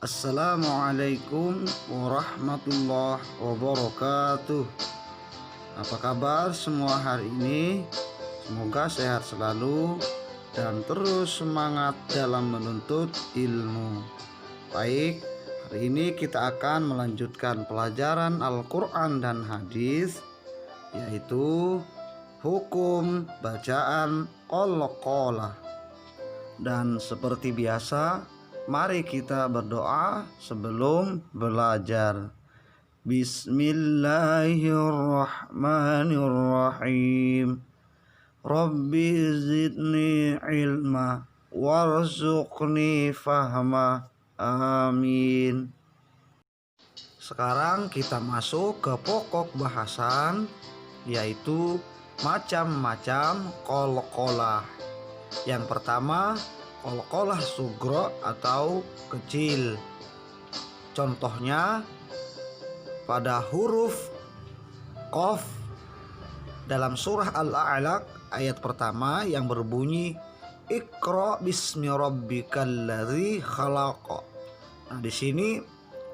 Assalamualaikum warahmatullahi wabarakatuh. Apa kabar semua hari ini? Semoga sehat selalu dan terus semangat dalam menuntut ilmu. Baik, hari ini kita akan melanjutkan pelajaran Al-Quran dan hadis, yaitu hukum bacaan qalqalah. Dan seperti biasa, mari kita berdoa sebelum belajar. Bismillahirrahmanirrahim. Rabbi zidni ilma warzuqni fahma. Amin. Sekarang kita masuk ke pokok bahasan, yaitu macam-macam qalqalah. Yang pertama, qalqalah sugro atau kecil. Contohnya pada huruf qaf dalam surah Al-A'laq ayat pertama yang berbunyi Iqra bismi rabbikal ladzi khalaq. Nah, di sini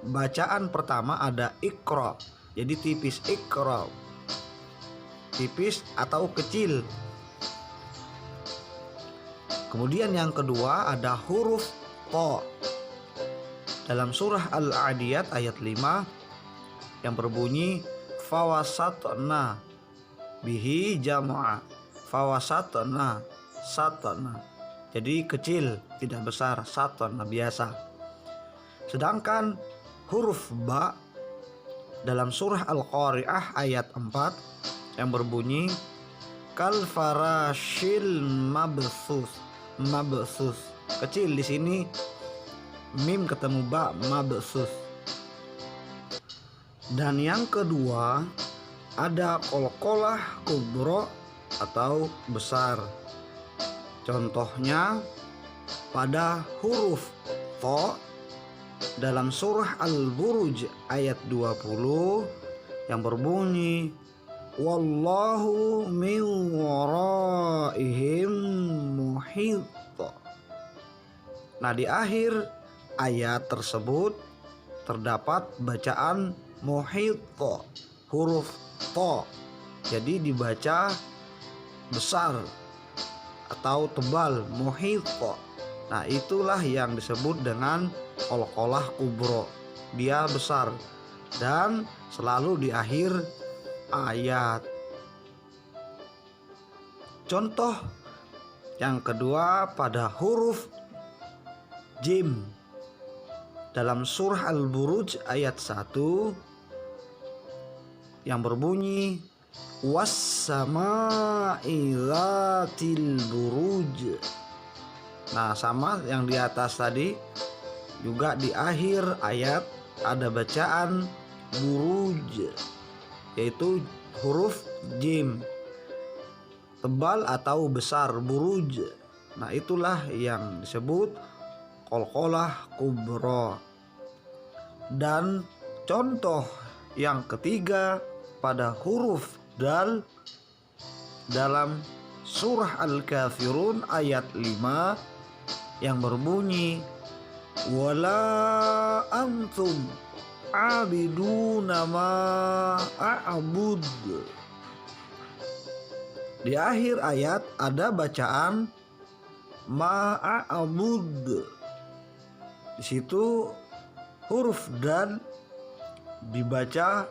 bacaan pertama ada Iqra. Jadi tipis, Iqra. Tipis atau kecil. Kemudian yang kedua ada huruf ta dalam surah Al-Adiyat ayat 5 yang berbunyi fawasatna bihi jam'a. Fawasatna, satna. Jadi kecil, tidak besar, satna biasa. Sedangkan huruf ba dalam surah Al-Qari'ah ayat 4 yang berbunyi kal farashil mabthus. Mabthus kecil, di sini mim ketemu ba, mabthus. Dan yang kedua ada qalqalah kubra atau besar. Contohnya pada huruf ta dalam surah Al-Buruj ayat 20 yang berbunyi wallahu min waraihim muhit. Nah, di akhir ayat tersebut terdapat bacaan muhit, huruf ta. Jadi dibaca besar atau tebal, muhit. Nah, itulah yang disebut dengan qalqalah kubra. Dia besar dan selalu di akhir ayat. Contoh yang kedua pada huruf jim dalam surah Al-Buruj ayat 1 yang berbunyi was-sama'i dzatil buruj. Nah, sama yang di atas tadi, juga di akhir ayat ada bacaan buruj, yaitu huruf jim, tebal atau besar, buruj. Nah, itulah yang disebut qalqalah kubra. Dan contoh yang ketiga pada huruf dal dalam surah Al-Kafirun ayat 5 yang berbunyi wala antum abiduna ma a'bud. Di akhir ayat ada bacaan ma'abud. Di situ huruf dal dibaca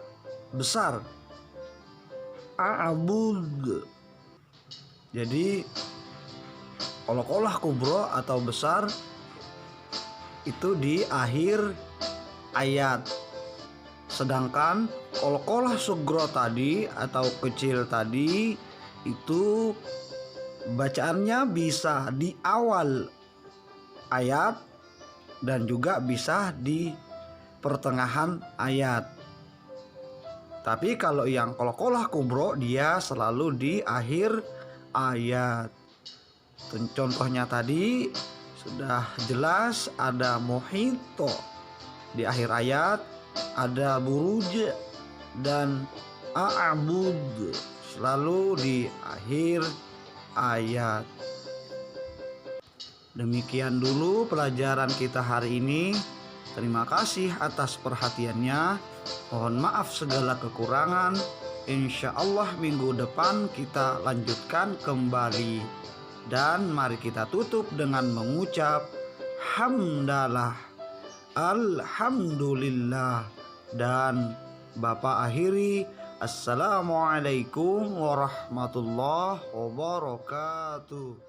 besar, a'bud. Jadi qalqalah kubra atau besar itu di akhir ayat. Sedangkan qalqalah sugra tadi atau kecil tadi itu bacaannya bisa di awal ayat dan juga bisa di pertengahan ayat. Tapi kalau yang qalqalah kubra dia selalu di akhir ayat. Contohnya tadi sudah jelas, ada muhito di akhir ayat, ada buruj dan a'bud selalu di akhir ayat. Demikian dulu pelajaran kita hari ini. Terima kasih atas perhatiannya. Mohon maaf segala kekurangan. Insya Allah minggu depan kita lanjutkan kembali. Dan mari kita tutup dengan mengucap hamdalah, alhamdulillah. Dan Bapak akhiri, assalamualaikum warahmatullahi wabarakatuh.